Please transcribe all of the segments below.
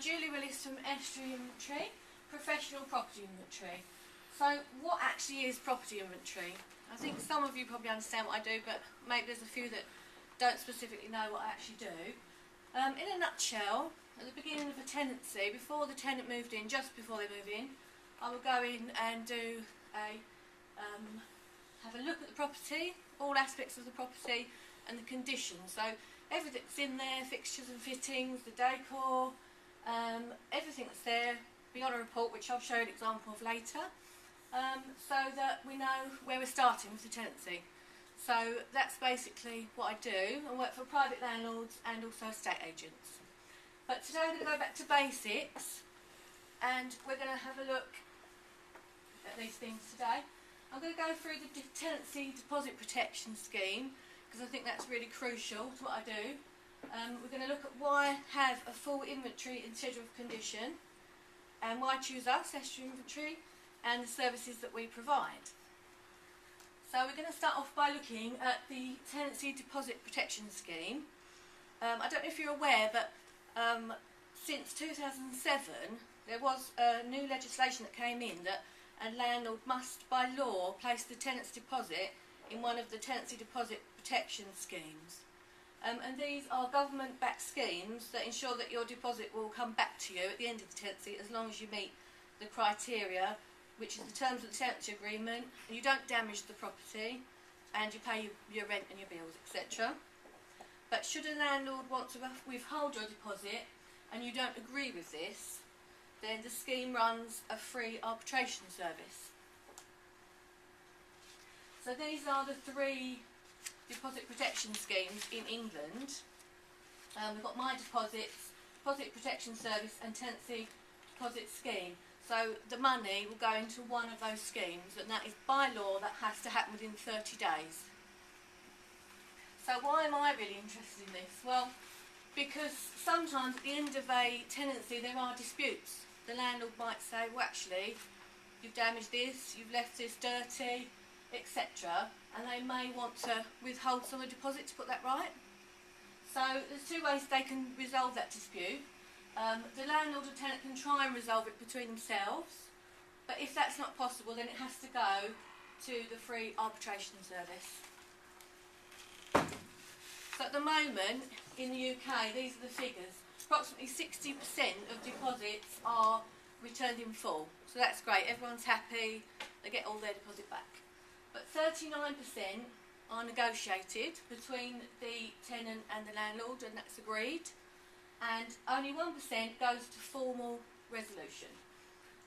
Julie Willis from Estuary Inventory, professional property inventory. So what actually is property inventory? I think some of you probably understand what I do, but maybe there's a few that don't specifically know what I actually do. In a nutshell, at the beginning of a tenancy, before the tenant moved in, just before they move in, I will go in and do have a look at the property, all aspects of the property and the conditions. So everything that's in there, fixtures and fittings, the decor, everything that's there, be on a report which I'll show you an example of later, so that we know where we're starting with the tenancy. So that's basically what I do. I work for private landlords and also estate agents. But today we're going to go back to basics and we're going to have a look at these things today. I'm going to go through the tenancy deposit protection scheme because I think that's really crucial to what I do. We're going to look at why have a full inventory and schedule of condition and why choose us, Estuary Inventory, and the services that we provide. So we're going to start off by looking at the tenancy deposit protection scheme. I don't know if you're aware, but since 2007 there was new legislation that came in that a landlord must by law place the tenant's deposit in one of the tenancy deposit protection schemes. And these are government-backed schemes that ensure that your deposit will come back to you at the end of the tenancy as long as you meet the criteria, which is the terms of the tenancy agreement, and you don't damage the property, and you pay your rent and your bills, etc. But should a landlord want to withhold your deposit and you don't agree with this, then the scheme runs a free arbitration service. So these are the three deposit protection schemes in England. We've got My Deposits, Deposit Protection Service and Tenancy Deposit Scheme. So the money will go into one of those schemes, and that is by law that has to happen within 30 days. So why am I really interested in this? Well, because sometimes at the end of a tenancy there are disputes. The landlord might say, well actually, you've damaged this, you've left this dirty, etc. And they may want to withhold some of the deposit to put that right. So there's two ways they can resolve that dispute. The landlord or tenant can try and resolve it between themselves, but if that's not possible then it has to go to the free arbitration service. So at the moment in the UK, these are the figures. Approximately 60% of deposits are returned in full, so that's great, everyone's happy, they get all their deposit back. But 39% are negotiated between the tenant and the landlord, and that's agreed. And only 1% goes to formal resolution.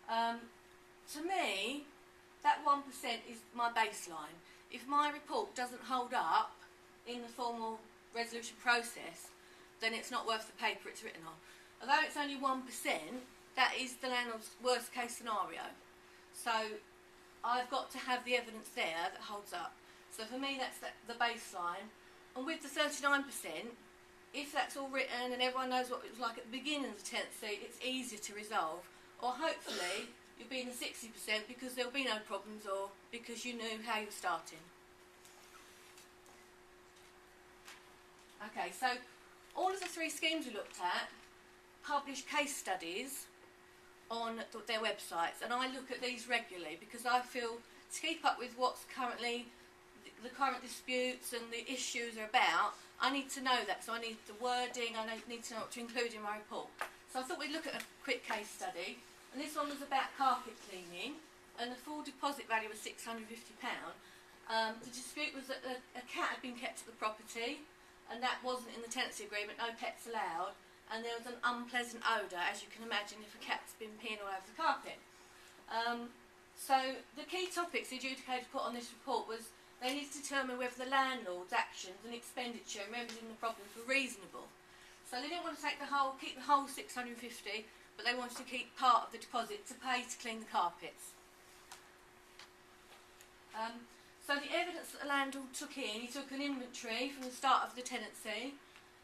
To me, that 1% is my baseline. If my report doesn't hold up in the formal resolution process, then it's not worth the paper it's written on. Although it's only 1%, that is the landlord's worst case scenario. So I've got to have the evidence there that holds up. So for me that's the baseline. And with the 39%, if that's all written and everyone knows what it was like at the beginning of the tenancy, it's easier to resolve. Or hopefully you'll be in the 60% because there'll be no problems or because you knew how you were starting. Okay, so all of the three schemes we looked at publish case studies on their websites, and I look at these regularly because I feel to keep up with what's currently the current disputes and the issues are about, I need to know that. So I need the wording, I need to know what to include in my report. So I thought we'd look at a quick case study, and this one was about carpet cleaning, and the full deposit value was £650. The dispute was that a cat had been kept at the property, and that wasn't in the tenancy agreement, no pets allowed, and there was an unpleasant odour, as you can imagine, if a cat's been peeing all over the carpet. So the key topics the adjudicator put on this report was they needed to determine whether the landlord's actions and expenditure in remedying the problems were reasonable. So they didn't want to keep the whole £650, but they wanted to keep part of the deposit to pay to clean the carpets. So the evidence that the landlord took in, he took an inventory from the start of the tenancy,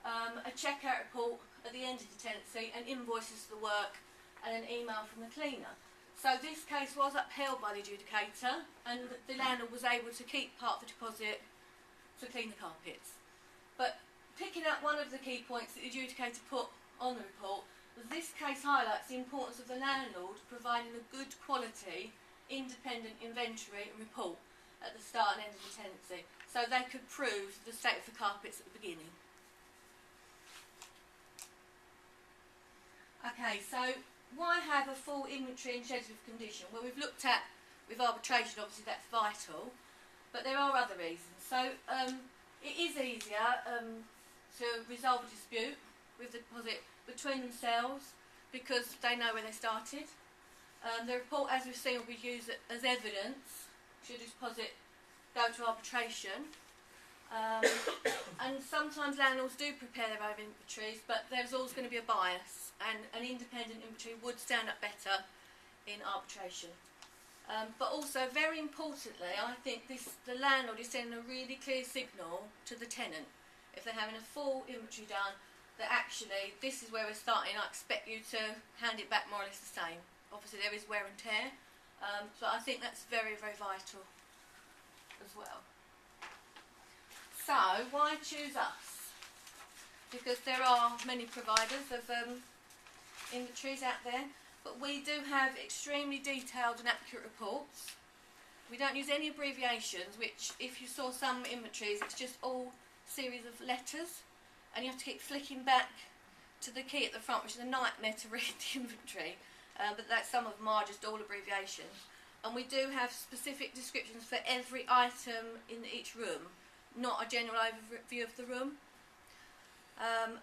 a checkout report at the end of the tenancy, and invoices for the work, and an email from the cleaner. So this case was upheld by the adjudicator, and the landlord was able to keep part of the deposit to clean the carpets. But picking out one of the key points that the adjudicator put on the report This case highlights the importance of the landlord providing a good quality independent inventory and report at the start and end of the tenancy, so they could prove the state of the carpets at the beginning. Okay, so why have a full inventory and schedule of condition? Well, we've looked at, with arbitration, obviously that's vital, but there are other reasons. So it is easier to resolve a dispute with the deposit between themselves because they know where they started. The report, as we've seen, will be used as evidence should a deposit go to arbitration. And sometimes landlords do prepare their own inventories, but there's always going to be a bias, and an independent inventory would stand up better in arbitration. But also, very importantly, I think the landlord is sending a really clear signal to the tenant, if they're having a full inventory done, that actually this is where we're starting, I expect you to hand it back more or less the same. Obviously there is wear and tear, but I think that's very, very vital as well. So, why choose us? Because there are many providers of inventories out there, but we do have extremely detailed and accurate reports. We don't use any abbreviations, which if you saw some inventories, it's just all series of letters, and you have to keep flicking back to the key at the front, which is a nightmare to read the inventory. But some of them are just all abbreviations. And we do have specific descriptions for every item in each room, not a general overview of the room.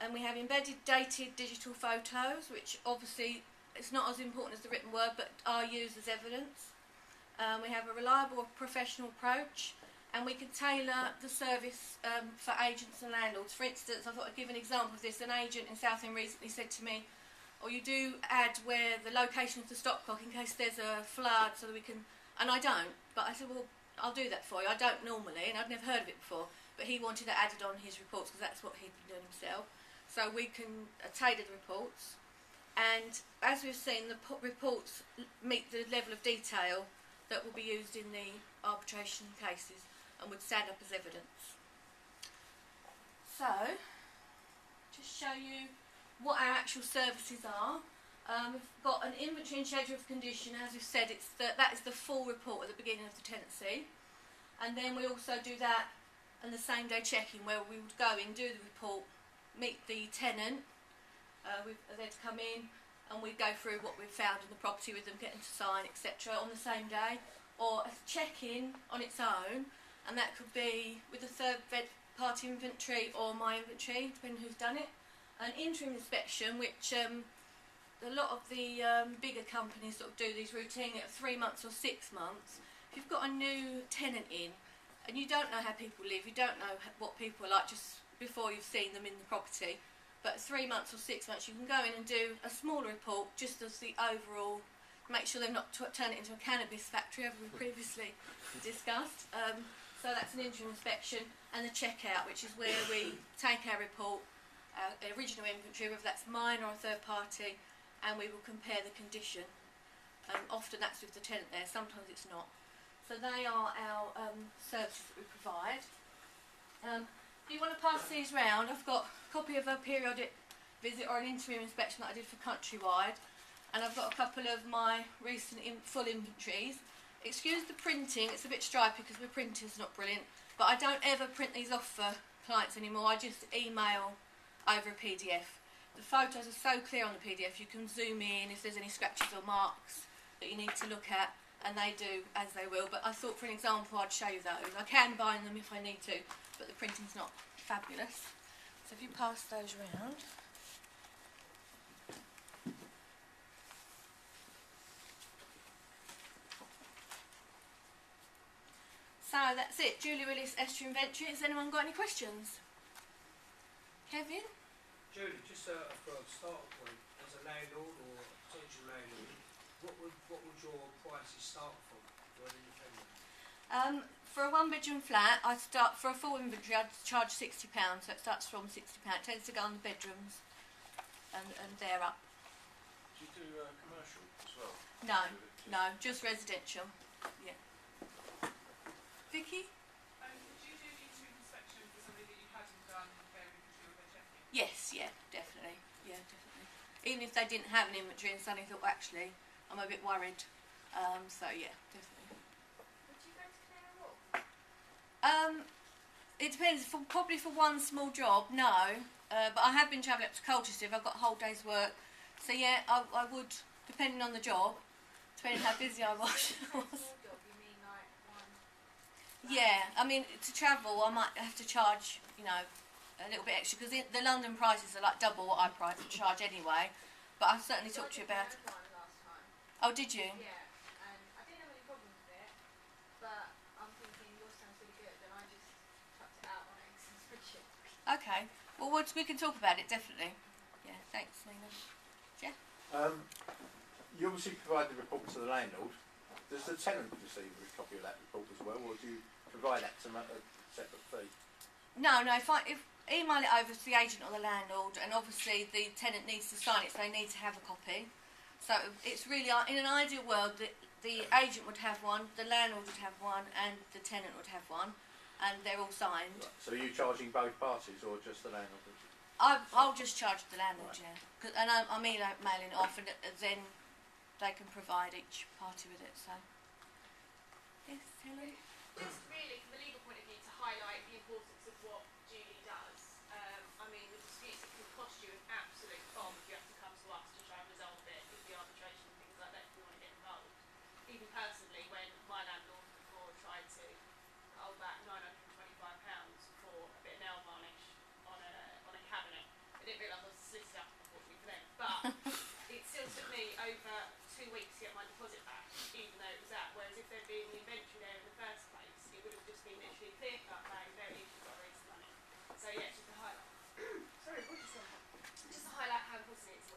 And we have embedded dated digital photos, which obviously it's not as important as the written word, but are used as evidence. We have a reliable professional approach, and we can tailor the service for agents and landlords. For instance, I thought I'd give an example of this. An agent in Southend recently said to me, or you do add where the location of the stopcock in case there's a flood, so that we can, and I don't, but I said, well, I'll do that for you. I don't normally, and I'd never heard of it before, but he wanted it added on his reports because that's what he'd been doing himself. So we can tailor the reports, and as we've seen, the reports meet the level of detail that will be used in the arbitration cases and would stand up as evidence. So, just show you what our actual services are. We've got an inventory and schedule of condition. As we've said, that is the full report at the beginning of the tenancy, and then we also do that and the same day checking, where we would go in, do the report, meet the tenant, they'd come in and we'd go through what we've found in the property with them, getting to sign, etc. on the same day, or a check-in on its own, and that could be with a third party inventory or my inventory, depending who's done it. An interim inspection, which a lot of the bigger companies sort of do these routine at 3 months or 6 months. If you've got a new tenant in and you don't know how people live, you don't know what people are like just before you've seen them in the property, but 3 months or 6 months you can go in and do a smaller report just as the overall, make sure they've not turned it into a cannabis factory, as we previously discussed. So that's an interim inspection, and the checkout, which is where we take our report, original inventory, whether that's mine or a third party, and we will compare the condition. Often that's with the tenant there, sometimes it's not. So they are our services that we provide. If you want to pass these round, I've got a copy of a periodic visit or an interim inspection that I did for Countrywide, and I've got a couple of my recent full inventories. Excuse the printing, it's a bit stripy because my printer's not brilliant, but I don't ever print these off for clients anymore. I just email over a PDF. The photos are so clear on the PDF, you can zoom in if there's any scratches or marks that you need to look at, and they do as they will. But I thought for an example I'd show you those. I can bind them if I need to, but the printing's not fabulous. So if you pass those round. So that's it, Willis of Estuary Inventory. Has anyone got any questions? Kevin? Julie, just for a start point, as a landlord or a potential landlord, what would your prices start from for an independent? For a one-bedroom flat, for a full inventory, I'd charge £60, so it starts from £60. It tends to go on the bedrooms and they're up. Do you do commercial as well? No, just residential. Yeah. Vicky? Would you do interim inspection for somebody that you hadn't done their inventory or their checking? Yes, yeah, definitely. Yeah, definitely. even if they didn't have an inventory and suddenly thought, actually, I'm a bit worried. So yeah, definitely. Would you go to Canary Wharf? It depends. Probably for one small job, no. But I have been travelling up to Colchester if I've got a whole day's work. So yeah, I would, depending on the job, depending how busy I was. Small job, you mean like one? Yeah, I mean, to travel, I might have to charge, you know, a little bit extra because the London prices are like double what I charge anyway. But I've certainly talked to you about. I did one last time. Oh, did you? Yeah, and I didn't have any problems with it, but I'm thinking yours sounds really good, and I just chucked it out on an Excel spreadsheet. Okay. Well, we can talk about it definitely. Yeah. Thanks, Nina. You obviously provide the report to the landlord. Does the tenant receive a copy of that report as well, or do you provide that to a separate fee? No. If email it over to the agent or the landlord, and obviously the tenant needs to sign it, so they need to have a copy. So it's really, in an ideal world, the agent would have one, the landlord would have one, and the tenant would have one, and they're all signed. Right. So are you charging both parties, or just the landlord? I'll just charge the landlord, Right. yeah. And I'm mailing it off, and then they can provide each party with it. So, yes, Helen. Just really, from a legal point of view, to highlight the importance of what Julie does. I mean, the disputes, it can cost you an absolute bomb if you have to come to us to try and resolve it, with the arbitration and things like that, if you want to get involved. Even personally, when my landlord before tried to hold back £925 for a bit of nail varnish on a cabinet, I didn't realise I was a solicitor, unfortunately for them. But it still took me over 2 weeks to get my deposit back, even though it was that. Whereas if there'd been the inventory there in the first place, it would have just been literally clear cut, bang, very easy, got to raise the money. So yeah, just to highlight. Sorry, what did you say? Just to highlight how important it is.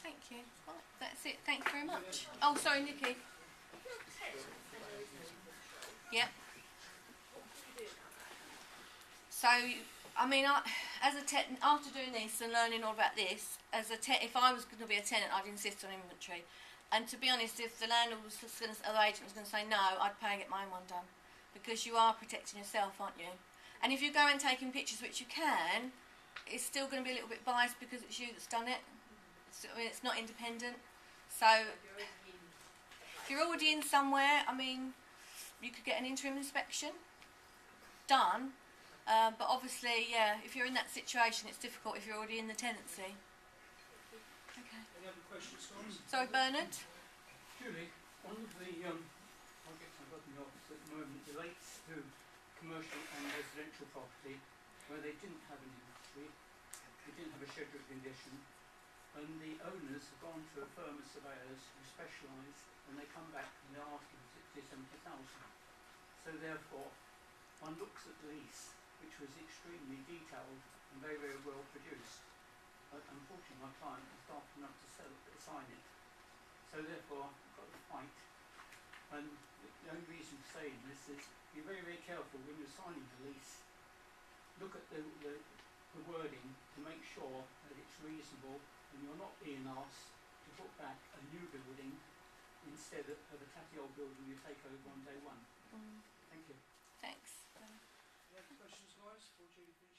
Thank you. Right, that's it. Thank you very much. Oh, sorry, Nikki. If you're a tenant and there is no inventory, Yep. what do you do about that? So, I mean, after doing this and learning all about this, if I was going to be a tenant, I'd insist on inventory. And to be honest, if the landlord was just going to, or the agent was going to say no, I'd pay and get my own one done, because you are protecting yourself, aren't you? And if you go and taking pictures, which you can, it's still going to be a little bit biased because it's you that's done it. It's not independent. So, if you're already in somewhere, I mean, you could get an interim inspection done. But obviously, yeah, if you're in that situation, it's difficult if you're already in the tenancy. Okay. Any other questions, guys? Sorry, Bernard? Julie, one of the projects I've got in the office at the moment relates to commercial and residential property where they didn't have an inventory, they didn't have a schedule of condition, and the owners have gone to a firm of surveyors who specialise, and they come back and they're asking 60,000 to 70,000. So therefore, one looks at the lease, which was extremely detailed and very, very well produced. But unfortunately, my client was daft enough to sign it. So therefore, I've got to fight. And the only reason for saying this is be very, very careful when you're signing the lease. Look at the wording to make sure that it's reasonable and you're not being asked to put back a new building instead of a tatty old building you take over on day one. Thank you. Thanks. Any other questions, guys, before Julie finishes?